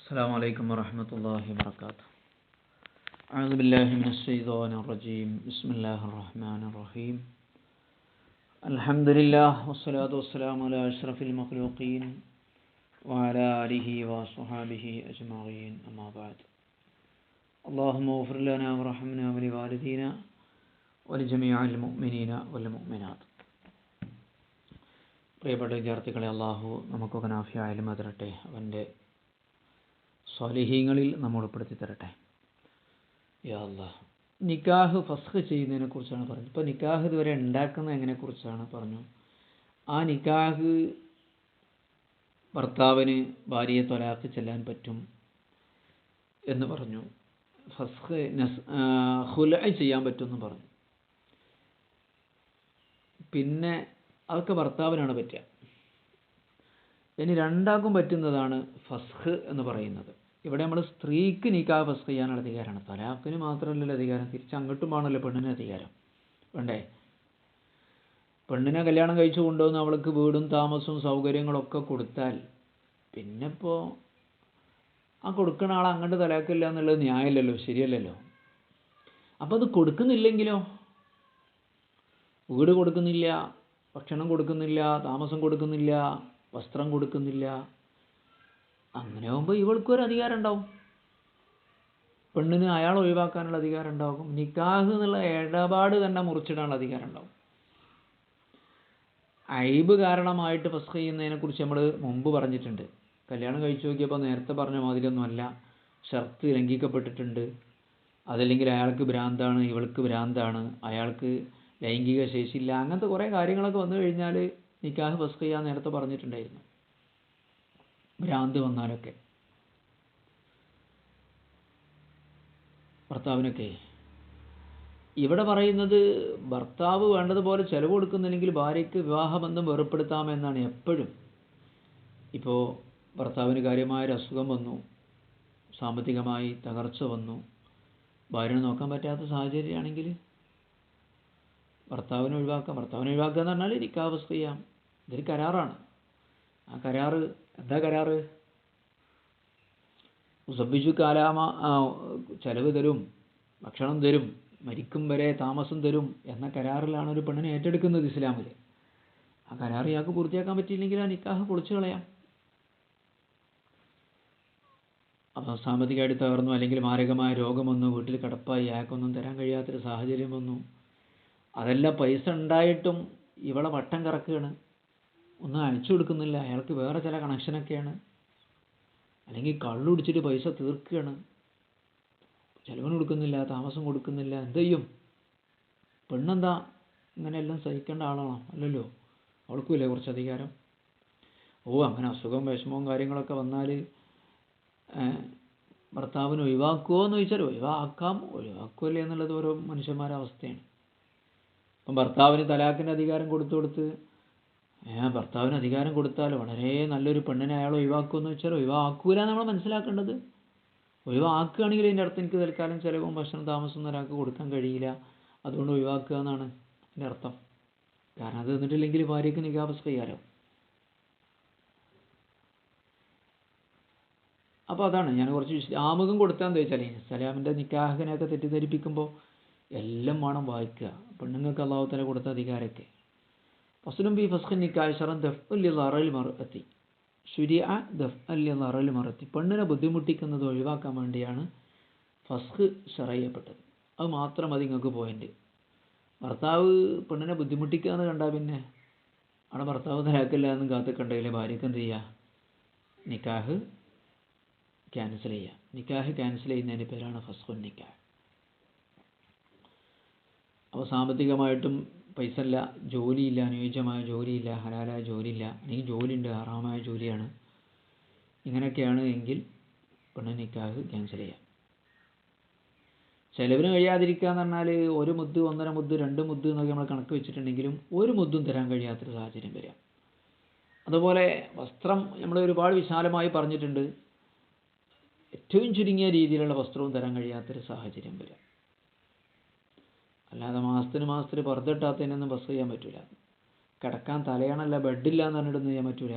السلام عليكم ورحمة الله وبركاته. أعوذ بالله من الشيطان الرجيم. بسم الله الرحمن الرحيم. الحمد لله والصلاة والسلام على أشرف المخلوقين وعلى آله وصحبه أجمعين. أما بعد. اللهم اغفر لنا وارحمنا ولوالدينا ولجميع المؤمنين والمؤمنات. പ്രിയപ്പെട്ട വിദ്യാർത്ഥികളെ, അള്ളാഹു നമുക്കൊക്കെ നാഫിയായ ഇൽമ തരട്ടെ, അവൻ്റെ സ്വാലിഹീങ്ങളിൽ നമ്മൾ ഉൾപ്പെടുത്തി തരട്ടെ. യാ അല്ലാഹ്. നിക്കാഹ് ഫസ്ഖ് ചെയ്യുന്നതിനെ കുറിച്ചാണ് പറഞ്ഞത്. ഇപ്പോൾ നിക്കാഹ് ഇതുവരെ ഉണ്ടാക്കുന്ന എങ്ങനെക്കുറിച്ചാണ് പറഞ്ഞു. ആ നിക്കാഹ് ഭർത്താവിന് ഭാര്യയെ ത്വലാഖ് ചെല്ലാൻ പറ്റും എന്ന് പറഞ്ഞു. ഫസ്ഖ് ഖുൽഅ ചെയ്യാൻ പറ്റുമെന്ന് പറഞ്ഞു. പിന്നെ അതൊക്കെ ഭർത്താവിനാണ് പറ്റുക. ഇനി രണ്ടാക്കും പറ്റുന്നതാണ് ഫസ്ഖ് എന്ന് പറയുന്നത്. ഇവിടെ നമ്മൾ സ്ത്രീക്ക് നിക്കാഹ് ഫസ്ഖ് ചെയ്യാനുള്ള അധികാരമാണ്. തലാഖിന് മാത്രമല്ലല്ലോ അധികാരം, തിരിച്ച് അങ്ങോട്ടും ആണല്ലോ പെണ്ണിന് അധികാരം. വേണ്ടേ? പെണ്ണിനെ കല്യാണം കഴിച്ചു കൊണ്ടുവന്ന് അവൾക്ക് വീടും താമസവും സൗകര്യങ്ങളൊക്കെ കൊടുത്താൽ പിന്നെ ഇപ്പോൾ ആ കൊടുക്കുന്ന ആൾ അങ്ങോട്ട് തലാഖില്ല എന്നുള്ളത് ന്യായമല്ലല്ലോ, ശരിയല്ലല്ലോ. അപ്പോൾ അത് കൊടുക്കുന്നില്ലെങ്കിലോ, വീട് കൊടുക്കുന്നില്ല, ഭക്ഷണം കൊടുക്കുന്നില്ല, താമസം കൊടുക്കുന്നില്ല, വസ്ത്രം കൊടുക്കുന്നില്ല, അങ്ങനെ ആകുമ്പോൾ ഇവൾക്കൊരു അധികാരം ഉണ്ടാവും. പെണ്ണിന് അയാൾ ഒഴിവാക്കാനുള്ള അധികാരം ഉണ്ടാകും. നിക്കാഹ് എന്നുള്ള ഇടപാട് തന്നെ മുറിച്ചിടാനുള്ള അധികാരം ഉണ്ടാവും. ഐബ് കാരണമായിട്ട് ഫസ്ഖ് ചെയ്യുന്നതിനെക്കുറിച്ച് നമ്മൾ മുമ്പ് പറഞ്ഞിട്ടുണ്ട്. കല്യാണം കഴിച്ചു നോക്കിയപ്പോൾ നേരത്തെ പറഞ്ഞ മാതിരിയൊന്നുമല്ല, ഷർത്ത് ലംഘിക്കപ്പെട്ടിട്ടുണ്ട്, അതല്ലെങ്കിൽ അയാൾക്ക് ഭ്രാന്താണ്, ഇവൾക്ക് ഭ്രാന്താണ്, അയാൾക്ക് ലൈംഗിക ശേഷിയില്ല, അങ്ങനത്തെ കുറേ കാര്യങ്ങളൊക്കെ വന്നു കഴിഞ്ഞാൽ നിക്കാഹ് ഫസ്ഖ് ചെയ്യാൻ നേരത്തെ പറഞ്ഞിട്ടുണ്ടായിരുന്നു. ഭ്രാന്ത് വന്നാലൊക്കെ ഭർത്താവിനൊക്കെ. ഇവിടെ പറയുന്നത് ഭർത്താവ് വേണ്ടതുപോലെ ചെലവ് കൊടുക്കുന്നില്ലെങ്കിൽ ഭാര്യയ്ക്ക് വിവാഹബന്ധം വേർപ്പെടുത്താമെന്നാണ് എപ്പോഴും. ഇപ്പോൾ ഭർത്താവിന് കാര്യമായൊരു അസുഖം വന്നു, സാമ്പത്തികമായി തകർച്ച വന്നു, ഭാര്യനെ നോക്കാൻ പറ്റാത്ത സാഹചര്യമാണെങ്കിൽ ഭർത്താവിനെ ഒഴിവാക്കുക. ഭർത്താവിനെ ഒഴിവാക്കുക എന്ന് പറഞ്ഞാൽ നിക്കാഹ് ഫസ്ഖ് ചെയ്യാം. ഇതൊരു കരാറാണ്. ആ കരാറ് എന്താ കരാറ്? ഉസബ്ബിജു കാലാമ, ചെലവ് തരും, ഭക്ഷണം തരും, മരിക്കും വരെ താമസം തരും എന്ന കരാറിലാണ് ഒരു പെണ്ണിനെ ഏറ്റെടുക്കുന്നത് ഇസ്ലാമിൽ. ആ കരാർ ഇയാൾക്ക് പൂർത്തിയാക്കാൻ പറ്റിയില്ലെങ്കിൽ ആ നിക്കാഹ് പൊളിച്ചു കളയാം. അപ്പോൾ സാമ്പത്തികമായിട്ട് തകർന്നു, അല്ലെങ്കിൽ മാരകമായ രോഗം വന്നു, വീട്ടിൽ കിടപ്പായി, അയാൾക്കൊന്നും തരാൻ കഴിയാത്തൊരു സാഹചര്യം വന്നു, അതെല്ലാം പൈസ ഉണ്ടായിട്ടും ഇവളെ വട്ടം കറക്കുകയാണ്, ഒന്നും അയച്ചു കൊടുക്കുന്നില്ല, അയാൾക്ക് വേറെ ചില കണക്ഷനൊക്കെയാണ്, അല്ലെങ്കിൽ കള്ളു കുടിച്ചിട്ട് പൈസ തീർക്കുകയാണ്, ചിലവിന് കൊടുക്കുന്നില്ല, താമസം കൊടുക്കുന്നില്ല. എന്ത് ചെയ്യും? പെണ്ണെന്താ ഇങ്ങനെയെല്ലാം സഹിക്കേണ്ട ആളാണോ? അല്ലല്ലോ, അവൾക്കുമില്ലേ കുറച്ച് അധികാരം? അങ്ങനെ അസുഖം വിഷമവും കാര്യങ്ങളൊക്കെ വന്നാൽ ഭർത്താവിന് ഒഴിവാക്കുമോ എന്ന് ചോദിച്ചാൽ ഒഴിവാക്കാം, ഒഴിവാക്കുമല്ലേ എന്നുള്ളത് ഓരോ മനുഷ്യന്മാരുടെ അവസ്ഥയാണ്. അപ്പം ഭർത്താവിന് തലാഖിൻ്റെ അധികാരം കൊടുത്ത് ഭർത്താവിന് അധികാരം കൊടുത്താൽ വളരെ നല്ലൊരു പെണ്ണിനെ അയാൾ ഒഴിവാക്കുമെന്ന് വെച്ചാൽ ഒഴിവാക്കൂല നമ്മൾ മനസ്സിലാക്കേണ്ടത്. ഒഴിവാക്കുകയാണെങ്കിൽ ഇതിൻ്റെ അടുത്ത് എനിക്ക് തൽക്കാലം ചിലവും ഭക്ഷണം താമസം ഒരാൾക്ക് കൊടുക്കാൻ കഴിയില്ല, അതുകൊണ്ട് ഒഴിവാക്കുക എന്നാണ് എൻ്റെ അർത്ഥം. കാരണം അത് തന്നിട്ടില്ലെങ്കിൽ ഭാര്യയ്ക്ക് നിക്കാഹ് ഫസ്ഖ് ചെയ്യാലോ. അപ്പോൾ അതാണ് ഞാൻ കുറച്ച് ആമുഖം കൊടുത്താന്ന് വെച്ചാൽ സലാമിൻ്റെ നിക്കാഹിനെയൊക്കെ തെറ്റിദ്ധരിപ്പിക്കുമ്പോൾ എല്ലാം വേണം വായിക്കുക. പെണ്ണുങ്ങൾക്ക് അല്ലാഹു തആല കൊടുത്ത അധികാരമൊക്കെ. ഫസ്ലുൻ ബി ഫസ്ഖി നിക്കാഹ് ശറൻ ദഫ്ഉൻ ലിളറൽ മർഅത്തി. ശുരിഅ ദഫ്ഉൻ ലിളറൽ മർഅത്തി. പെണ്ണിനെ ബുദ്ധിമുട്ടിക്കുന്നത് ഒഴിവാക്കാൻ വേണ്ടിയാണ് ഫസ്ഖ് ശറയ്യപ്പെട്ടത്. അത് മാത്രം മതി നിങ്ങൾക്ക് പോയിന്റ്. ഭർത്താവ് പെണ്ണിനെ ബുദ്ധിമുട്ടിക്കുക എന്ന് കണ്ടാൽ പിന്നെ അവിടെ ഭർത്താവ് തലാക്കില്ല എന്നും കാത്തിക്കണ്ടെങ്കിൽ ഭാര്യയ്ക്ക് എന്ത് ചെയ്യുക? നിക്കാഹ് ക്യാൻസൽ ചെയ്യുക. നിക്കാഹ് ക്യാൻസൽ ചെയ്യുന്നതിൻ്റെ പേരാണ് ഫസ്ഖുൻ നിക്കാഹ്. അപ്പോൾ സാമ്പത്തികമായിട്ടും പൈസ ഇല്ല, ജോലിയില്ല, അനുയോജ്യമായ ജോലിയില്ല, ഹലാലായ ജോലിയില്ല, അല്ലെങ്കിൽ ജോലിയുണ്ട് ഹറാമായ ജോലിയാണ്, ഇങ്ങനെയൊക്കെയാണ് എങ്കിൽ പെണ്ണ് നിക്കാഹ് ക്യാൻസൽ ചെയ്യാം. ചിലവിന് കഴിയാതിരിക്കുക എന്ന് പറഞ്ഞാൽ 1 മുദ്ദ്, 1.5 മുദ്ദ്, 2 മുദ്ദ് എന്നൊക്കെ നമ്മൾ കണക്ക് വെച്ചിട്ടുണ്ടെങ്കിലും 1 മുദ്ദും തരാൻ കഴിയാത്തൊരു സാഹചര്യം വരാം. അതുപോലെ വസ്ത്രം നമ്മൾ ഒരുപാട് വിശാലമായി പറഞ്ഞിട്ടുണ്ട്. ഏറ്റവും ചുരുങ്ങിയ രീതിയിലുള്ള വസ്ത്രവും തരാൻ കഴിയാത്തൊരു സാഹചര്യം വരാം. അല്ലാതെ മാസത്തിന് പർദ്ദ ഫസ്ഖ് ചെയ്യാൻ പറ്റില്ല. കിടക്കാൻ തലയണല്ല, ബെഡില്ല എന്ന് പറഞ്ഞിട്ടൊന്നും ചെയ്യാൻ പറ്റില്ല.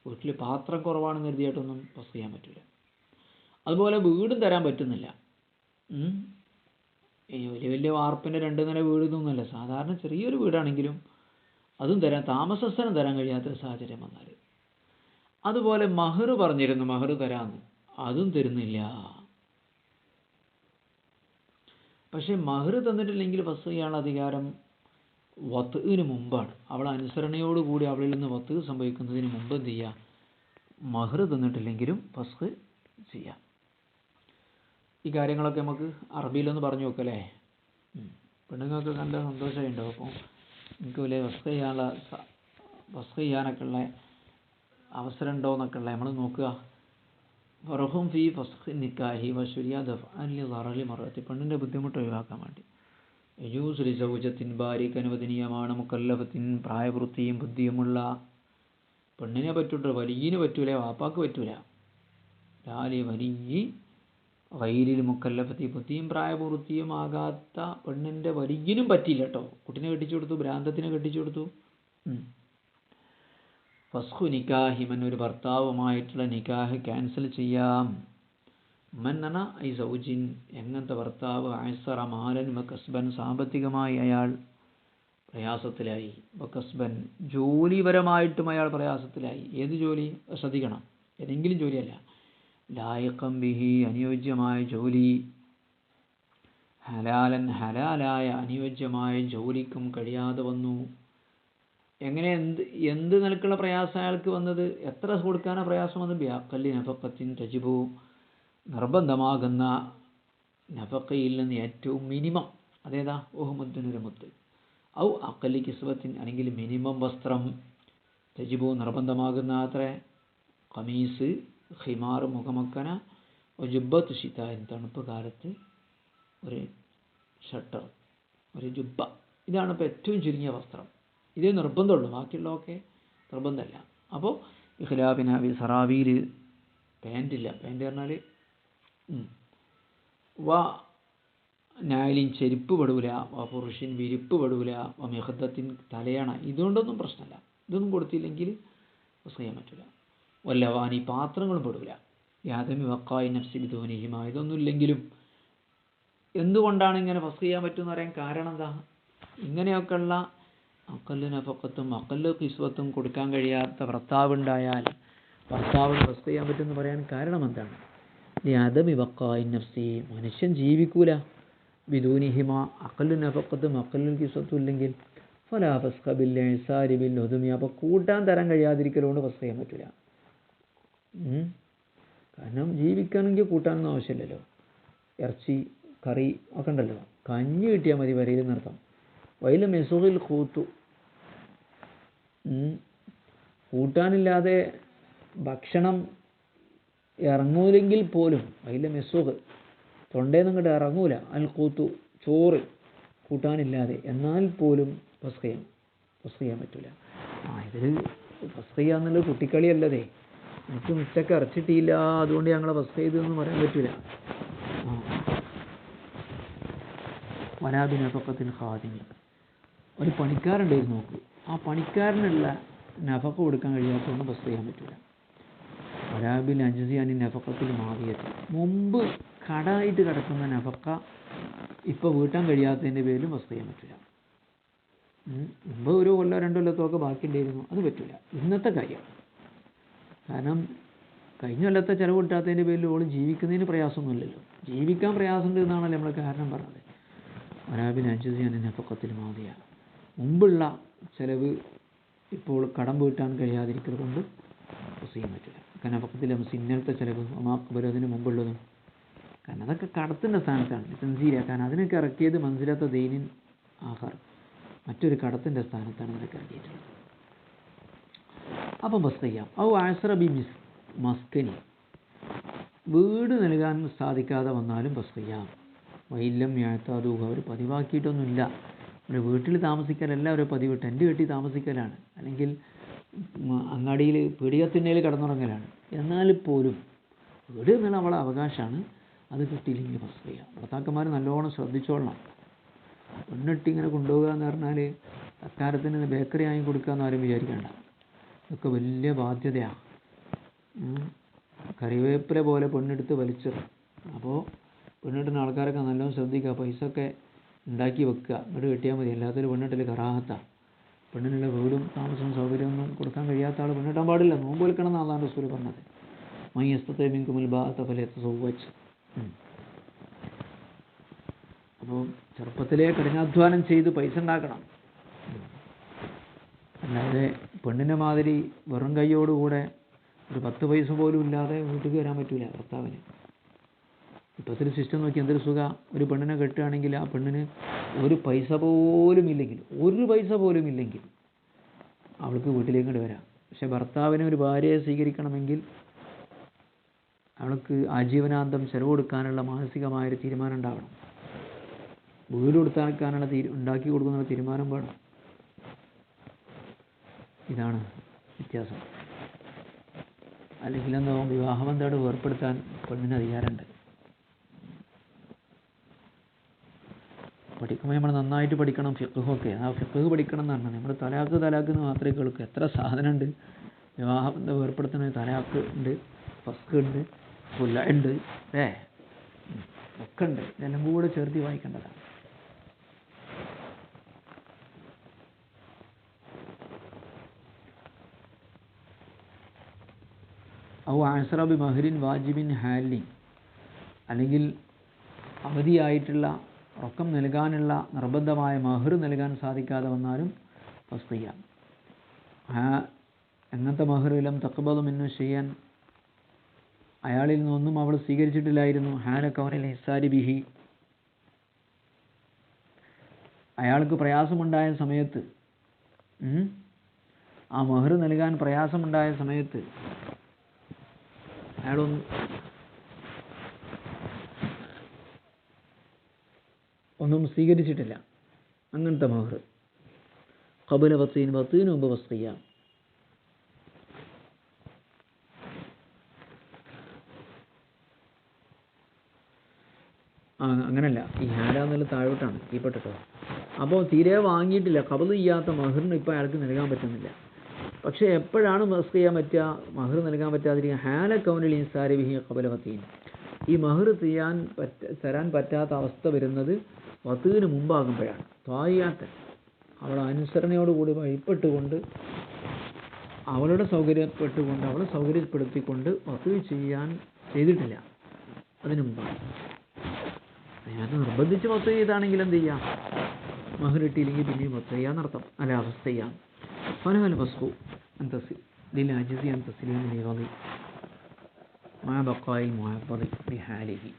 വീട്ടിൽ പാത്രം കുറവാണെന്ന് കരുതിയിട്ടൊന്നും ഫസ്ഖ് ചെയ്യാൻ പറ്റില്ല. അതുപോലെ വീടും തരാൻ പറ്റുന്നില്ല. ഈ വലിയ വലിയ വാർപ്പിൻ്റെ 2 നില വീട് ഇതൊന്നുമല്ല, സാധാരണ ചെറിയൊരു വീടാണെങ്കിലും അതും തരാൻ, താമസ സ്ഥലം തരാൻ കഴിയാത്തൊരു സാഹചര്യം വന്നാൽ. അതുപോലെ മഹർ പറഞ്ഞിരുന്നു, മഹർ തരാമെന്ന്, അതും തരുന്നില്ല. പക്ഷേ മഹർ തന്നിട്ടില്ലെങ്കിൽ ഫസ്ഖ് ചെയ്യാനുള്ള അധികാരം വത്ഇന് മുമ്പാണ്. അവൾ അനുസരണയോടുകൂടി അവളിൽ നിന്ന് വത്ത് സംഭവിക്കുന്നതിന് മുമ്പ് എന്ത് ചെയ്യുക, മഹർ തന്നിട്ടില്ലെങ്കിലും ഫസ്ഖ് ചെയ്യാം. ഈ കാര്യങ്ങളൊക്കെ നമുക്ക് അറബിയിലൊന്ന് പറഞ്ഞു നോക്കല്ലേ. പെണ്ണുങ്ങൾക്ക് നല്ല സന്തോഷമുണ്ടാവും. അപ്പോൾ നിങ്ങൾക്ക് വലിയ ഫസ്ഖ് ചെയ്യാനൊക്കെ ഉള്ള അവസരം ഉണ്ടോ എന്നൊക്കെ ഉള്ള നമ്മൾ നോക്കുക. ഫറഹും ഫി ഫസ്ഖ് നിക്കാഹി വശുരിയ ദഫ്അൻ ലിളറലി മറഅത്തി, പെണ്ണിൻ്റെ ബുദ്ധിമുട്ട് ഒഴിവാക്കാൻ വേണ്ടി. യജൂസ് ലിസൗജത്തിൻ, ഭാര്യയ്ക്ക് അനുവദനീയമാണ്, മുക്കല്ലഫത്തിൻ, പ്രായപൂർത്തിയും ബുദ്ധിയുമുള്ള പെണ്ണിനെ പറ്റൂട്ടോ, വലിയന് പറ്റൂല, വാപ്പാക്ക് പറ്റൂല. ലാലി വലിയ വൈലിൽ മുക്കല്ലഫത്തി, ബുദ്ധിയും പ്രായപൂർത്തിയും ആകാത്ത പെണ്ണിൻ്റെ വലിയനും പറ്റിയില്ല കേട്ടോ. കുട്ടിനെ കെട്ടിച്ചു കൊടുത്തു, ഭ്രാന്തത്തിനെ കെട്ടിച്ചു കൊടുത്തു. ഫസ്ഖു നിക്കാഹി, ഒരു ഭർത്താവുമായിട്ടുള്ള നിക്കാഹ് ക്യാൻസൽ ചെയ്യാം. മന്നന ഐ സൗജിൻ, എങ്ങനത്തെ ഭർത്താവ്, ആയിസറ മാലൻ വകസ്ബൻ, സാമ്പത്തികമായി അയാൾ പ്രയാസത്തിലായി, വകസ്ബൻ, ജോലിപരമായിട്ടും അയാൾ പ്രയാസത്തിലായി. ഏത് ജോലി ശ്രദ്ധിക്കണം, ഏതെങ്കിലും ജോലിയല്ല, ലായിഖം ബിഹി, അനുയോജ്യമായ ജോലി, ഹലാലൻ, ഹലാലായ അനുയോജ്യമായ ജോലിക്കും കഴിയാതെ വന്നു. എങ്ങനെ, എന്ത് നിലക്കുള്ള പ്രയാസം അയാൾക്ക് വന്നത്, എത്ര കൊടുക്കാനാണ് പ്രയാസം വന്നത്, ബിഅഖല്ലി നഫഖത്തിൻ തജിബു, നിർബന്ധമാകുന്ന നഫഖയിൽ നിന്ന് ഏറ്റവും മിനിമം, അതേതാ, ഓഹുമുദ്ദിനൊരു മുത്ത്, ഔ അഖല്ലി കിസ്വത്തിൻ, അല്ലെങ്കിൽ മിനിമം വസ്ത്രം, തജിബു നിർബന്ധമാകുന്ന അത്ര, ഖമീസ്, ഖിമാർ മുഖമക്കന, ജുബ്ബത്തു ശിതാൻ, തണുപ്പ് കാലത്ത് ഒരു ഷട്ടർ, ഒരു ജുബ്ബ, ഇതാണ് ഇപ്പോൾ ഏറ്റവും ചുരുങ്ങിയ വസ്ത്രം. ഇതേ നിർബന്ധമുള്ളൂ, ബാക്കിയുള്ളതൊക്കെ നിർബന്ധമല്ല. അപ്പോൾ ഇഖ്ലാബിന സറാബിയിൽ പാൻറ്റില്ല, പാൻറ്റ് പറഞ്ഞാൽ വ നാലിൻ, ചെരുപ്പ് പെടൂല, വ പുറുഷിൻ, വിരിപ്പ് പെടൂല, വ മിഹദ്ദത്തിൻ, തലയണ, ഇതുകൊണ്ടൊന്നും പ്രശ്നമല്ല. ഇതൊന്നും കൊടുത്തില്ലെങ്കിൽ ഫസ്ഖ് ചെയ്യാൻ പറ്റില്ല. വല്ലവാനി, പാത്രങ്ങളും പെടൂല. യാദമി വക്കായി നഫ്സി ബിദൂനിഹിമ, ഇതൊന്നും ഇല്ലെങ്കിലും എന്തുകൊണ്ടാണ് ഇങ്ങനെ ഫസ്ഖ് ചെയ്യാൻ പറ്റുമെന്ന് പറയാൻ കാരണം എന്താ, ഇങ്ങനെയൊക്കെയുള്ള അഖല്ല് നഫഖത്തും അഖല്ല് കിസ്വത്തും കൊടുക്കാൻ കഴിയാത്ത ഭർത്താവുണ്ടായാൽ ഭർത്താവിന് ഫസ്ഖ് ചെയ്യാൻ പറ്റുമെന്ന് പറയാൻ കാരണം എന്താണ്, യാദമി വക്കായി നഫ്സി, മനുഷ്യൻ ജീവിക്കൂല, ബിദൂനിഹിമ, അഖല്ല് നഫഖത്തും അഖല്ല് കിസ്വത്തും ഇല്ലെങ്കിൽ, ഫലാ ഫസ്ഖ ബിൽ ഇസാരി ബിൽ ഉദുമി, അപ്പോൾ കൂട്ടാൻ തരാൻ കഴിയാതിരിക്കലുകൊണ്ട് ഫസ്ഖ് ചെയ്യാൻ പറ്റില്ല. കാരണം ജീവിക്കണമെങ്കിൽ കൂട്ടാനൊന്നും ആവശ്യമില്ലല്ലോ, ഇറച്ചി കറി ഒക്കെ ഉണ്ടല്ലോ, കഞ്ഞി കിട്ടിയാൽ മതി വരയിൽ നിർത്താം. വൈല മെസുഹിൽ കൂത്തു, കൂട്ടാനില്ലാതെ ഭക്ഷണം ഇറങ്ങൂലെങ്കിൽ പോലും, വൈല മെസുഹ്, തൊണ്ടേന്ന് ഇങ്ങോട്ട് ഇറങ്ങൂല, അൽ കൂത്തു, ചോറ് കൂട്ടാനില്ലാതെ, എന്നാൽ പോലും ഫസ്ഖ് ചെയ്യാൻ പറ്റില്ല. ഇതിൽ ഫസ്ഖ് ചെയ്യാന്നുള്ളത് കുട്ടിക്കളിയല്ലതേ, എനിക്ക് ഉച്ചക്ക് ഇറച്ചിട്ടില്ല അതുകൊണ്ട് ഞങ്ങളെ ഫസ്ഖ് ചെയ്തെന്ന് പറയാൻ പറ്റില്ല. വലാബി നഫഖത്തിൽ ഖാദിമി, ഒരു പണിക്കാരുണ്ടായിരുന്നു നോക്ക്, ആ പണിക്കാരനുള്ള നഫഖ കൊടുക്കാൻ കഴിയാത്തതുകൊണ്ട് ഫസ്ഖ് ചെയ്യാൻ പറ്റില്ല. വലാബിൽ അജ്സി അനി നഫഖത്തിൽ മാവിയത്ത്, മുമ്പ് കടായിട്ട് കിടക്കുന്ന നഫഖ ഇപ്പോൾ വീട്ടാൻ കഴിയാത്തതിൻ്റെ പേരിലും ഫസ്ഖ് ചെയ്യാൻ പറ്റില്ല. മുമ്പ് ഒരു കൊല്ലോ 2 കൊല്ലത്തൊക്കെ ബാക്കി ഉണ്ടായിരുന്നു, അത് പറ്റില്ല. ഇന്നത്തെ കാര്യം, കാരണം കഴിഞ്ഞ കൊല്ലത്തെ ചിലവ് കിട്ടാത്തതിൻ്റെ പേരിൽ ഓൾ ജീവിക്കുന്നതിന് പ്രയാസമൊന്നുമില്ലല്ലോ, ജീവിക്കാൻ പ്രയാസമുണ്ട് എന്നാണല്ലോ നമ്മൾ കാരണം പറഞ്ഞത്. വലാബിൻ അജ്സി അനി നഫഖത്തിൽ മാവിയ, മുമ്പുള്ള ചിലവ് ഇപ്പോൾ കടം വീട്ടാൻ കഴിയാതിരിക്കൽ കൊണ്ട് ഫസ്ഖ് ചെയ്യാൻ പറ്റില്ല. നഫഖത്തിൽ ഇന്നലത്തെ ചിലവ് അമാക്കുബൽ, അതിന് മുമ്പുള്ളതും, കാരണം അതൊക്കെ കടത്തിൻ്റെ സ്ഥാനത്താണ് തൻസീലാക്കാൻ, അതിനൊക്കെ ഇറക്കിയത് മൻസിലത്തെ ദൈനിൻ ആഹാർ, മറ്റൊരു കടത്തിൻ്റെ സ്ഥാനത്താണ് അതിനൊക്കെ ഇറക്കിയിട്ടുള്ളത്. അപ്പം ഫസ്ഖ് ചെയ്യാം. ഔ ആസ്ര ബി മസ്കനി, വീട് നൽകാൻ സാധിക്കാതെ വന്നാലും ഫസ്ഖ് ചെയ്യാം. വൈലം യാത്താതു, അവർ പതിവാക്കിയിട്ടൊന്നുമില്ല, ഒരു വീട്ടിൽ താമസിക്കലല്ല ഒരു പതിവ്, ടെൻറ്റ് കെട്ടി താമസിക്കലാണ്, അല്ലെങ്കിൽ അങ്ങാടിയിൽ പീടികത്തിന്നേൽ കിടന്നുറങ്ങലാണ്. എന്നാൽ പോലും വീട് എന്നുള്ള അവളെ അവകാശമാണ്, അത് കിട്ടിയില്ലെങ്കിൽ ഫസ്ഖ് ചെയ്യാം. ഭർത്താക്കന്മാർ നല്ലോണം ശ്രദ്ധിച്ചോളണം. പെണ്ണിട്ട് ഇങ്ങനെ കൊണ്ടുപോകുക എന്ന് പറഞ്ഞാൽ അക്കാലത്തിന് ബേക്കറി വാങ്ങി കൊടുക്കുക എന്ന് ആരും വിചാരിക്കേണ്ട, ഇതൊക്കെ വലിയ ബാധ്യതയാണ്. കറിവേപ്പില പോലെ പെണ്ണെടുത്ത് വലിച്ചെറിയും. അപ്പോൾ പെണ്ണിട്ടുന്ന ആൾക്കാരൊക്കെ നല്ലോണം ശ്രദ്ധിക്കുക, പൈസ ഒക്കെ ഉണ്ടാക്കി വെക്കുക, എന്നിട്ട് കിട്ടിയാൽ മതി. അല്ലാത്തൊരു പെണ്ണിട്ടൽ കറാഹത്താണ്. പെണ്ണിനുള്ള വീടും താമസവും സൗകര്യമൊന്നും കൊടുക്കാൻ കഴിയാത്ത ആൾ പെണ്ണിട്ടാൻ പാടില്ല. നോമ്പ് വിൽക്കണം എന്നാണ് അള്ളാഹുവിൻ്റെ റസൂൽ പറഞ്ഞത്. മയ്യസ്തത്തെ മിൻകുമുൽ ബാഅത ഫലിയതസവ്വജ്. അപ്പോൾ ചെറുപ്പത്തിലേ കഠിനാധ്വാനം ചെയ്ത് പൈസ ഉണ്ടാക്കണം. അല്ലാതെ പെണ്ണിനെ മാതിരി വെറും കൈയോടുകൂടെ ഒരു 10 പൈസ പോലും ഇല്ലാതെ വീട്ടിൽ വരാൻ പറ്റില്ല ഭർത്താവിന്. ഇപ്പോഴത്തെ ഒരു സിസ്റ്റം നോക്കി എന്തൊരു സുഖം. ഒരു പെണ്ണിനെ കെട്ടുകയാണെങ്കിൽ ആ പെണ്ണിന് ഒരു പൈസ പോലും ഇല്ലെങ്കിൽ അവൾക്ക് വീട്ടിലേക്ക് വരാം. പക്ഷെ ഭർത്താവിന് ഒരു ഭാര്യയെ സ്വീകരിക്കണമെങ്കിൽ അവൾക്ക് ആജീവനാന്തം ചെലവ് കൊടുക്കാനുള്ള മാനസികമായൊരു തീരുമാനം ഉണ്ടാവണം. വീട് കൊടുത്താക്കാനുള്ള ഉണ്ടാക്കി കൊടുക്കുന്ന തീരുമാനം വേണം. ഇതാണ് വ്യത്യാസം. അല്ലെങ്കിൽ എന്താ, വിവാഹബന്ധത്തോട് വേർപ്പെടുത്താൻ പെണ്ണിന് അധികാരമുണ്ട്. പഠിക്കുമ്പോൾ നമ്മൾ നന്നായിട്ട് പഠിക്കണം. ഫിഖ്ഹൊക്കെ ആ ഫിഖ്ഹ് പഠിക്കണം എന്ന് പറഞ്ഞാൽ നമ്മൾ തലാഖ് എന്ന് മാത്രമേ കേൾക്കൂ. എത്ര സാധനമുണ്ട് വിവാഹബന്ധം വേർപ്പെടുത്തുന്ന. തലാഖ് ഉണ്ട്, ഫസ്ഖ് ഉണ്ട്, ഖുല ഉണ്ട്, ഒക്കെ ഉണ്ട്. ഇതെല്ലാം കൂടെ ചേർത്ത് വായിക്കേണ്ടതാണ്. ഔ അസ്റ ബി മഹ്റിൻ വാജിബിൻ ഹാലിൻ, അല്ലെങ്കിൽ അവധിയായിട്ടുള്ള റൊക്കം നൽകാനുള്ള നിർബന്ധമായ മഹർ നൽകാൻ സാധിക്കാതെ വന്നാലും ഫസ്ഖ് ചെയ്യാം. എങ്ങനത്തെ മഹർ? ലം തഖ്ബദു മിന്നു ഷൈഅൻ, അയാളിൽ നിന്നൊന്നും അവൾ സ്വീകരിച്ചിട്ടില്ലായിരുന്നു. ഹാല കൗനിൽ ഹിസാരി ബിഹി, അയാൾക്ക് പ്രയാസമുണ്ടായ സമയത്ത്, ആ മഹർ നൽകാൻ പ്രയാസമുണ്ടായ സമയത്ത് ഒന്നും സ്വീകരിച്ചിട്ടില്ല. അങ്ങനത്തെ മഹർ ഖബല വത്തീന് മുമ്പ് ഫസ്ഖ് ചെയ്യാം. അങ്ങനല്ല, ഈ ഹാല എന്നുള്ള താഴോട്ടാണ് കീപ്പെട്ടോ. അപ്പോൾ തീരെ വാങ്ങിയിട്ടില്ല, ഖബൽ ചെയ്യാത്ത മഹറിന് ഇപ്പോൾ അയാൾക്ക് നൽകാൻ പറ്റുന്നില്ല. പക്ഷേ എപ്പോഴാണ് ഫസ്ഖ് ചെയ്യാൻ പറ്റുക? മഹർ നൽകാൻ പറ്റാതിരിക്കുക. ഹാല കൗനിൽ ഇൻസാരി ബിഹി ഖബല വത്തീൻ, ഈ മഹർ തരാൻ പറ്റാത്ത അവസ്ഥ വരുന്നത് വത്തീന് മുമ്പാകുമ്പോഴാണ്. ത്വായിയാത്ത, അവളെ അനുസരണയോടുകൂടി വഴിപ്പെട്ടുകൊണ്ട് അവളെ സൗകര്യപ്പെടുത്തിക്കൊണ്ട് വത്ത് ചെയ്തിട്ടില്ല, അതിനു മുമ്പാണ്. അതിനകത്ത് നിർബന്ധിച്ച് വത്ത് ചെയ്താണെങ്കിൽ എന്ത് ചെയ്യാം? മഹർ ഇട്ടില്ലെങ്കിൽ പിന്നെയും വത്ത് ചെയ്യാന്നർത്ഥം, അല്ല അവസ്ഥ ചെയ്യാം. ഫലഹൽ ഫസ്ഖു ലിൽഅജ്സി അൻ തസ്ലീം ലിഗളി മഅ ബഖാഇൽ മുഅബ്ബദി ബിഹാലിഹി.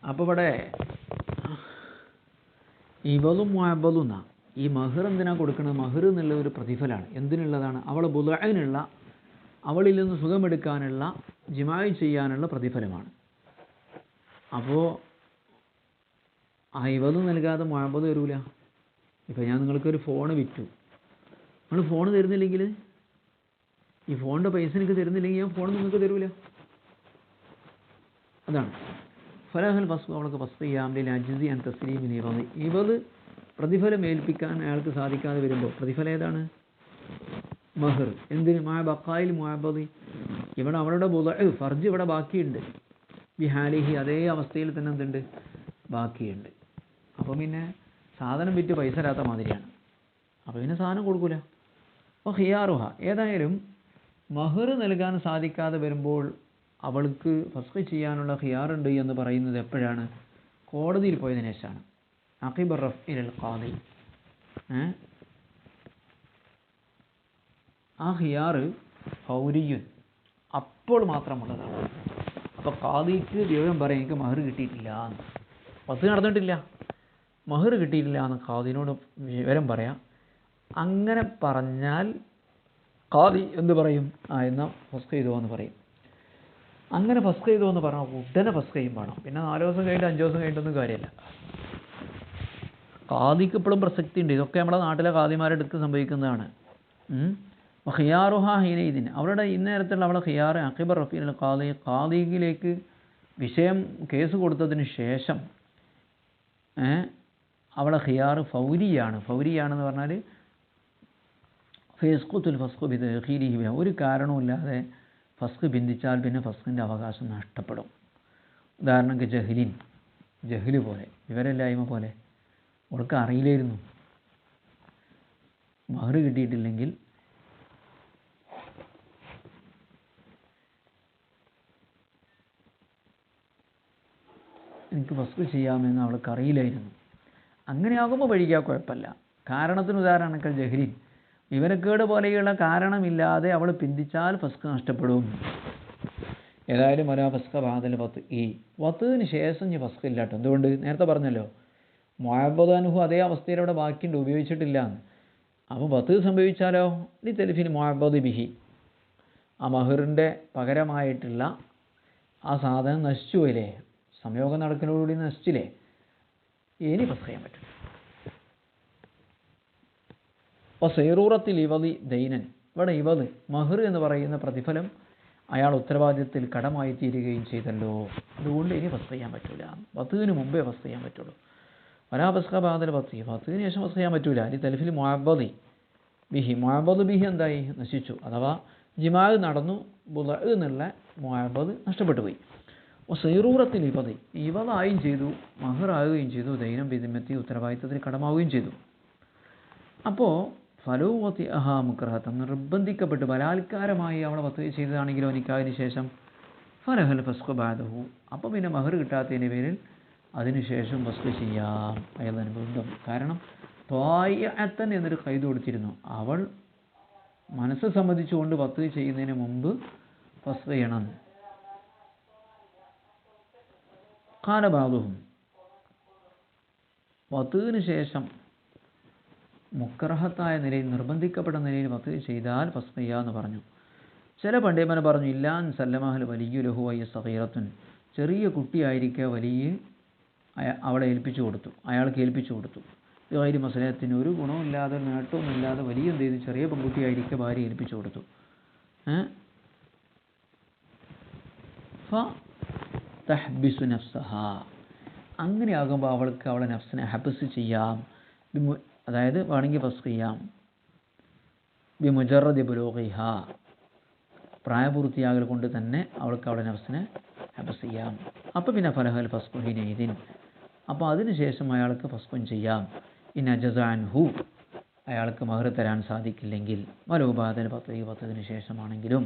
അപ്പോൾ ഇവിടെ ഇവളും മുഅബ്ബദും, ഈ മഹർ എന്തിനാണ് കൊടുക്കുന്നത്? മഹർ എന്നുള്ള ഒരു പ്രതിഫലമാണ്. എന്തിനുള്ളതാണ്? അവളെ ബുദ്അനുള്ള, അവളിൽ നിന്ന് സുഖമെടുക്കാനുള്ള, ജിമായി ചെയ്യാനുള്ള പ്രതിഫലമാണ്. അപ്പോൾ ആ ഇവത് നൽകാതെ മുഅബ്ബദ് വരൂല. ഇപ്പോൾ ഞാൻ നിങ്ങൾക്കൊരു ഫോൺ വിറ്റു, നിങ്ങൾ ഫോൺ തരുന്നില്ലെങ്കിൽ, ഈ ഫോണിൻ്റെ പൈസ എനിക്ക് തരുന്നില്ലെങ്കിൽ ഞാൻ ഫോൺ നിങ്ങൾക്ക് തരൂല. അതാണ് ഫലഹൽ ഫസ്ഖു, അവൾക്ക് ഫസ്ഖ് ചെയ്യാം. ലിൽഅജ്സി അൻ തസ്ലീം ലിഗളി, ഇവത് പ്രതിഫലം ഏൽപ്പിക്കാൻ അയാൾക്ക് സാധിക്കാതെ വരുമ്പോൾ, പ്രതിഫലം ഏതാണ്? മഹർ. എന്തിന്? മഅ ബഖാഇൽ മുഅബ്ബദി, ഇവിടെ അവളുടെ ഫർജ് ഇവിടെ ബാക്കിയുണ്ട്. ബിഹാലിഹി, അതേ അവസ്ഥയിൽ തന്നെ എന്തുണ്ട്? ബാക്കിയുണ്ട്. അപ്പോൾ പിന്നെ സാധനം വിറ്റ് പൈസ തരാത്ത മാതിരിയാണ്. അപ്പോൾ പിന്നെ സാധനം കൊടുക്കൂല. അപ്പോൾ ഖിയാറുഹ, ഏതായാലും മഹർ നൽകാൻ സാധിക്കാതെ വരുമ്പോൾ അവൾക്ക് ഫസ്ഖ് ചെയ്യാനുള്ള ഖിയാറുണ്ട് എന്ന് പറയുന്നത് എപ്പോഴാണ്? കോടതിയിൽ പോയതിനു ശേഷമാണ്. അഖിബ റഫ്ഇൽ ഖാദി, ആ ഖിയാർ ഫൗരിയുൻ, അപ്പോൾ മാത്രമുള്ളതാണ്. അപ്പോൾ ഖാദിക്ക് വിവരം പറയും, എനിക്ക് മഹർ കിട്ടിയിട്ടില്ല, പത്ത് നടന്നിട്ടില്ല, മഹർ കിട്ടിയിട്ടില്ല എന്ന് ഖാദിനോട് വിവരം പറയാം. അങ്ങനെ പറഞ്ഞാൽ ഖാദി എന്ത് പറയും? എന്നാൽ ഫസ്ഖ് ചെയ്തോ എന്ന് പറയും. അങ്ങനെ ഫസ്ഖ് ചെയ്തോ എന്ന് പറഞ്ഞാൽ ഉടനെ ഫസ്ഖ് ചെയ്യും വേണം. പിന്നെ 4 ദിവസം കഴിഞ്ഞിട്ട് 5 ദിവസം കഴിഞ്ഞിട്ടൊന്നും കാര്യമില്ല. ഖാദിക്ക് ഇപ്പോഴും പ്രസക്തി ഉണ്ട്. ഇതൊക്കെ നമ്മുടെ നാട്ടിലെ ഖാദിമാരുടെ അടുത്ത് സംഭവിക്കുന്നതാണ്. ഖിയാറുഹ ഹീനയിദിൻ, അവരുടെ ഇന്നേരത്തുള്ള അവളെ ഖിയാർ അഖിബ റഫീൽ ഖാദി, ഖാദിയിലേക്ക് വിഷയം കേസ് കൊടുത്തതിന് ശേഷം അവളെ ഖിയാർ ഫൗരിയാണെന്ന് പറഞ്ഞാൽ ഫേസ്കുത്തുൽ ഫസ്ഖു ബിതഖീരിഹി ബിഹ, ഒരു കാരണവുമില്ലാതെ ഫസ്ഖ് ബിന്ദിച്ചാൽ പിന്നെ ഫസ്ഖിൻ്റെ അവകാശം നഷ്ടപ്പെടും. ഉദാഹരണക്ക് ജഹ്ല് പോലെ, വിവരമില്ലായ്മ പോലെ. അവൾക്ക് അറിയില്ലായിരുന്നു മഹർ കിട്ടിയിട്ടില്ലെങ്കിൽ എനിക്ക് ഫസ്ഖ് ചെയ്യാമെന്ന് അവൾക്ക് അറിയില്ലായിരുന്നു. അങ്ങനെയാകുമ്പോൾ വഴിക്കാൻ കുഴപ്പമില്ല. കാരണത്തിന് ഉദാഹരണങ്ങൾ ജഹ്ലിൻ, വിവരക്കേട് പോലെയുള്ള കാരണമില്ലാതെ അവൾ പിന്തിച്ചാൽ ഫസ്ഖ് നഷ്ടപ്പെടും. ഏതായാലും ഒരാ ഫസ്ഖ ബാദൽ വത്തിന് ശേഷം ഇനി ഫസ്ഖ് ഇല്ല കേട്ടോ. എന്തുകൊണ്ട്? നേരത്തെ പറഞ്ഞല്ലോ മുഅബ്ബദാനുഹു അതേ അവസ്ഥയിൽ അവിടെ ബാക്കിയുണ്ട്, ഉപയോഗിച്ചിട്ടില്ല എന്ന്. അപ്പോൾ വത്ത് സംഭവിച്ചാലോ ഈ തെലിഫിന് മുഅബ്ബദ് ബിഹി, ആ മഹറിൻ്റെ പകരമായിട്ടുള്ള ആ സാധനം നശിച്ചു പോയില്ലേ, സംയോഗം നടക്കുന്നതോടുകൂടി നശിച്ചില്ലേ, ഇനി ഫസ്ഖ് ചെയ്യാൻ പറ്റും. അപ്പോൾ സൈറൂറത്തിൽ ഇവദി ദൈനൻ, ഇവിടെ ഇവദ് മഹർ എന്ന് പറയുന്ന പ്രതിഫലം അയാൾ ഉത്തരവാദിത്തത്തിൽ കടമായി തീരുകയും ചെയ്തല്ലോ, അതുകൊണ്ട് ഇനി ഫസ്ഖ് ചെയ്യാൻ പറ്റില്ല. വത്തിന് മുമ്പേ ഫസ്ഖ് ചെയ്യാൻ പറ്റുള്ളൂ. വലാ ഫസ്ഖ ബാദൽ വത്തിന് ശേഷം ഫസ്ഖ് ചെയ്യാൻ പറ്റൂല. ഈ തൽഫിൽ മുഅബ്ബദി ബിഹി, മുഅബ്ബദ് ബിഹി എന്തായി? നശിച്ചു. അഥവാ ജിമാഅ് നടന്നു, ബുദഅ് എന്നുള്ള മുഅബ്ബദ് നഷ്ടപ്പെട്ടു പോയി. സൈറൂറത്തിൽ ഇവദായും ചെയ്തു, മഹറാകുകയും ചെയ്തു, ദൈനം ബിദിമ്മത്തി ഉത്തരവാദിത്തത്തിൽ കടമാവുകയും ചെയ്തു. അപ്പോൾ ഫലൂവത്തി അഹാ മുക്രഹത്തം, നിർബന്ധിക്കപ്പെട്ട് ബലാത്കാരമായി അവളെ വത്ത് ചെയ്തതാണെങ്കിലോ നിക്കാഹിന് ശേഷം, ഫലഹൽ ഫസ്ഖു ബാദഹു, അപ്പോൾ പിന്നെ മഹർ കിട്ടാത്തതിൻ്റെ പേരിൽ അതിനുശേഷം ഫസ്ഖ് ചെയ്യാം. അയാൾ അനുബന്ധം. കാരണം ത്വായിഅത്തൻ എന്നൊരു ഖൈദ് കൊടുത്തിരുന്നു. അവൾ മനസ്സ് സമ്മതിച്ചുകൊണ്ട് വത്ത് ചെയ്യുന്നതിന് മുമ്പ് ഫസ്ഖ് ചെയ്യണം. ഖാല ബഅ്ദുഹും, വത്തിന് ശേഷം മുക്രഹത്തായ നിലയിൽ, നിർബന്ധിക്കപ്പെടുന്ന നിലയിൽ വത്ത് ചെയ്താൽ ഫസ്ഖ് ചെയ്യാന്ന് പറഞ്ഞു. ചില പണ്ഡിതന്മാർ പറഞ്ഞു ഇല്ലാൻ സല്ലമഹൽ വലിയ ലഹുവയ്യ സഗീറത്തുൻ, ചെറിയ കുട്ടിയായിരിക്കെ വലിയ അവളെ ഏൽപ്പിച്ചു കൊടുത്തു, അയാൾക്ക് ഏൽപ്പിച്ചു കൊടുത്തു. ഗൈരി മസ്ലഹത്തിന്, ഒരു ഗുണമില്ലാതെ നേട്ടവുമില്ലാതെ വലിയ എന്ത് ചെയ്തു, ചെറിയ പെൺകുട്ടിയായിരിക്കെ ഭാര്യ ഏൽപ്പിച്ചു കൊടുത്തു. തഹ്ബിസു നഫ്സഹ, അങ്ങനെയാകുമ്പോൾ അവൾക്ക് അവളെ നഫ്സിനെ ഹബ്സ് ചെയ്യാം. അതായത് വേണമെങ്കിൽ ഫസ്ഖ് ചെയ്യാം. ബിമുജറദി ബുലൂഗിഹ, പ്രായപൂർത്തിയാകൽ കൊണ്ട് തന്നെ അവൾക്ക് അവളെ നഫ്സിനെ ഹബ്സ് ചെയ്യാം. അപ്പോൾ പിന്നെ ഫലഹൽ ഫസ്ഖു ഹിനൈദിൻ, അപ്പോൾ അതിനുശേഷം അയാൾക്ക് ഫസ്ഖുൻ ചെയ്യാം. ഇൻ അജസ അൻഹു, അയാൾക്ക് മഹർ തരാൻ സാധിക്കില്ലെങ്കിൽ, വലൗബാദൽ വത്തതിന് ശേഷമാണെങ്കിലും,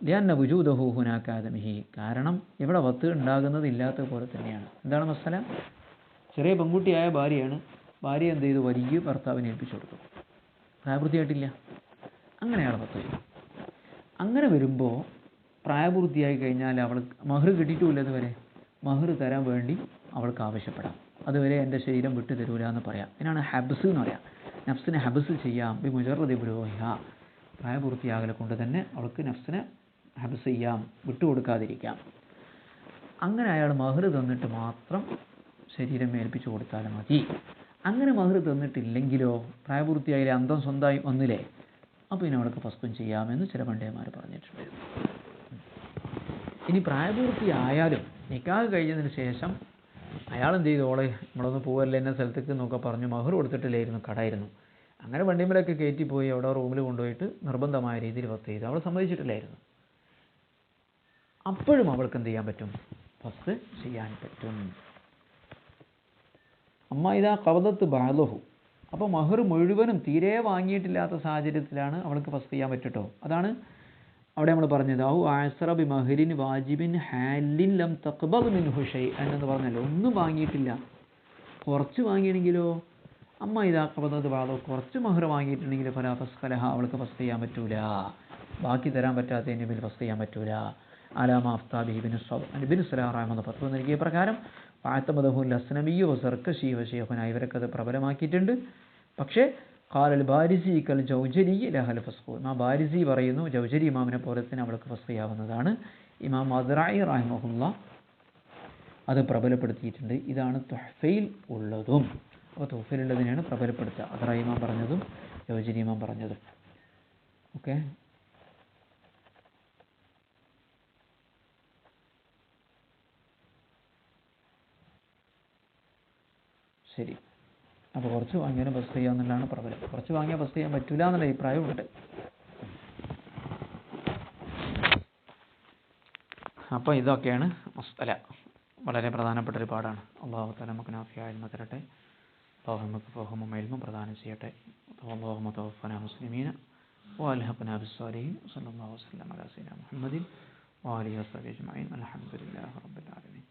ലിഅന്ന വുജൂദഹു ഹുനാക ആദമിഹി, കാരണം ഇവിടെ വത്ത് ഉണ്ടാകുന്നത് ഇല്ലാത്ത പോലെ തന്നെയാണ്. എന്താണ് മസല? ചെറിയ പെൺകുട്ടിയായ ഭാര്യയാണ്, ഭാര്യ എന്ത് ചെയ്തു, വലിയ ഭർത്താവിനെ ഏൽപ്പിച്ചു കൊടുത്തു, പ്രായപൂർത്തിയായിട്ടില്ല, അങ്ങനെയാണ് വത്ത് ചെയ്തു. അങ്ങനെ വരുമ്പോൾ പ്രായപൂർത്തിയായി കഴിഞ്ഞാൽ അവൾക്ക് മഹർ കിട്ടിയിട്ടുമില്ലെന്ന് വരെ മഹർ തരാൻ വേണ്ടി അവൾക്ക് ആവശ്യപ്പെടാം. അതുവരെ എൻ്റെ ശരീരം വിട്ടു തരൂല എന്ന് പറയാം. ഇതിനാണ് ഹബ്സ് എന്ന് പറയാം. നഫ്സിനെ ഹബ്സ് ചെയ്യാം. ബി മുജറദി ബുലൂഗിഹ, പ്രായപൂർത്തിയാകലെ കൊണ്ട് തന്നെ അവൾക്ക് നഫ്സിനെ ഹബ്സ് ചെയ്യാം, വിട്ടുകൊടുക്കാതിരിക്കാം. അങ്ങനെ അയാൾ മഹർ തന്നിട്ട് മാത്രം ശരീരം ഏൽപ്പിച്ചു കൊടുത്താൽ മതി. അങ്ങനെ മഹർ തന്നിട്ടില്ലെങ്കിലോ, പ്രായപൂർത്തിയായാലേ അന്തം സ്വന്തമായി വന്നില്ലേ, അപ്പോൾ ഇനി അവൾക്ക് ഫസ്ഖുൻ ചെയ്യാമെന്ന് ചില പണ്ഡിതന്മാർ പറഞ്ഞിട്ടുണ്ടായിരുന്നു. ഇനി പ്രായപൂർത്തിയായാലും നിക്കാഹ് കഴിഞ്ഞതിന് ശേഷം അയാൾ എന്ത് ചെയ്തു, ഓളെ നമ്മളൊന്ന് പോവല്ലേ എന്ന സ്ഥലത്തേക്ക് എന്നൊക്കെ പറഞ്ഞു, മഹർ കൊടുത്തിട്ടില്ലായിരുന്നു, കടായിരുന്നു. അങ്ങനെ വണ്ടിമേലൊക്കെ കയറ്റിപ്പോയി അവിടെ റൂമിൽ കൊണ്ടുപോയിട്ട് നിർബന്ധമായ രീതിയിൽ വത്ത് ചെയ്തു. അവൾ സമ്മതിച്ചിട്ടില്ലായിരുന്നു. അപ്പോഴും അവൾക്ക് എന്ത് ചെയ്യാൻ പറ്റും? ഫസ്ഖ് ചെയ്യാൻ പറ്റും. അമ്മ ഇതാ ഖബദത്ത് ബഅ്ദഹു, അപ്പോൾ മഹർ മുഴുവനും തീരെ വാങ്ങിയിട്ടില്ലാത്ത സാഹചര്യത്തിലാണ് അവൾക്ക് ഫസ്ഖ് ചെയ്യാൻ പറ്റട്ടോ. അതാണ് അവിടെ നമ്മൾ പറഞ്ഞത്, ഔ അഅ്സറ ബി മഹ്രിൻ വാജിബിൻ ഹാലിൻ ലം തഖ്ബദ് മിൻഹു ഷൈഅൻ എന്ന് പറഞ്ഞല്ലോ. ഒന്നും വാങ്ങിയിട്ടില്ല, കുറച്ച് വാങ്ങിയെങ്കിലോ, അമ്മ ഇതാ ഖബദത്ത് ബഅ്ദഹു, കുറച്ച് മഹർ വാങ്ങിയിട്ടുണ്ടെങ്കിൽ ഫലാ ഫസ്ഖ ലഹ, അവൾക്ക് ഫസ്ഖ് ചെയ്യാൻ പറ്റൂല. ബാക്കി തരാൻ പറ്റാത്തതിൻ്റെ പേരിൽ ഫസ്ഖ് ചെയ്യാൻ പറ്റൂല. അലാമ അഫ്താബി ഇബ്നു സലാഹ് റഹ്മത്തുള്ളാഹി ഫത്വ നൽകിയ പ്രകാരം ഫഅതമദഹു അസ്നമിയ്യു വസർകശി വശൈഖുന, ഇവരൊക്കെ പ്രബലമാക്കിയിട്ടുണ്ട്. പക്ഷേ ഖാലൽ ബാരിസി കൽ ജൗജരി ലഹൽ ഫസ്ഖു, ഇമാം ബാരിസി പറയുന്നു ജൗജരി ഇമാമിനെ പോലെ തന്നെ അവൾക്ക് ഫസ്ഖ് ചെയ്യാവുന്നതാണ്. ഇമാം അദ്റായി റഹിമഹുല്ലാഹ് അത് പ്രബലപ്പെടുത്തിയിട്ടുണ്ട്. ഇതാണ് തുഹ്ഫയിൽ ഉള്ളതും. അപ്പോൾ തുഹ്ഫയിലുള്ളതിനെയാണ് പ്രബലപ്പെടുത്തുക, അദ്റായി ഇമാം പറഞ്ഞതും ജൗജരി ഇമാം പറഞ്ഞതും. ഓക്കെ, ശരി. അപ്പോൾ കുറച്ച് വാങ്ങിയാലും ഫസ്റ്റ് ചെയ്യാമെന്നുള്ളതാണ് പ്രബലം. കുറച്ച് വാങ്ങിയാൽ ഫസ്റ്റ് ചെയ്യാൻ പറ്റില്ല എന്നുള്ള അഭിപ്രായമുണ്ട്. അപ്പോൾ ഇതൊക്കെയാണ് മസ്അല. വളരെ പ്രധാനപ്പെട്ട ഒരു പാഠാണ്. അല്ലാഹു തആല നമുക്ക് നാഫിയായ ഇൽമ തരട്ടെ. അല്ലാഹു നമുക്ക് ഫഹമും ഇൽമും പ്രദാനം ചെയ്യട്ടെ. അല്ലാഹുമ്മ തവഫനാ മുസ്ലിമീന വഅൽഹിഖ്നാ ബിസ്സാലിഹീൻ. സ്വല്ലല്ലാഹു വസല്ലം അലാ സയ്യിദിനാ മുഹമ്മദിൻ വആലിഹി വസഹ്ബിഹി അജ്മഈൻ. അൽഹംദുലില്ലാഹി റബ്ബിൽ ആലമീൻ.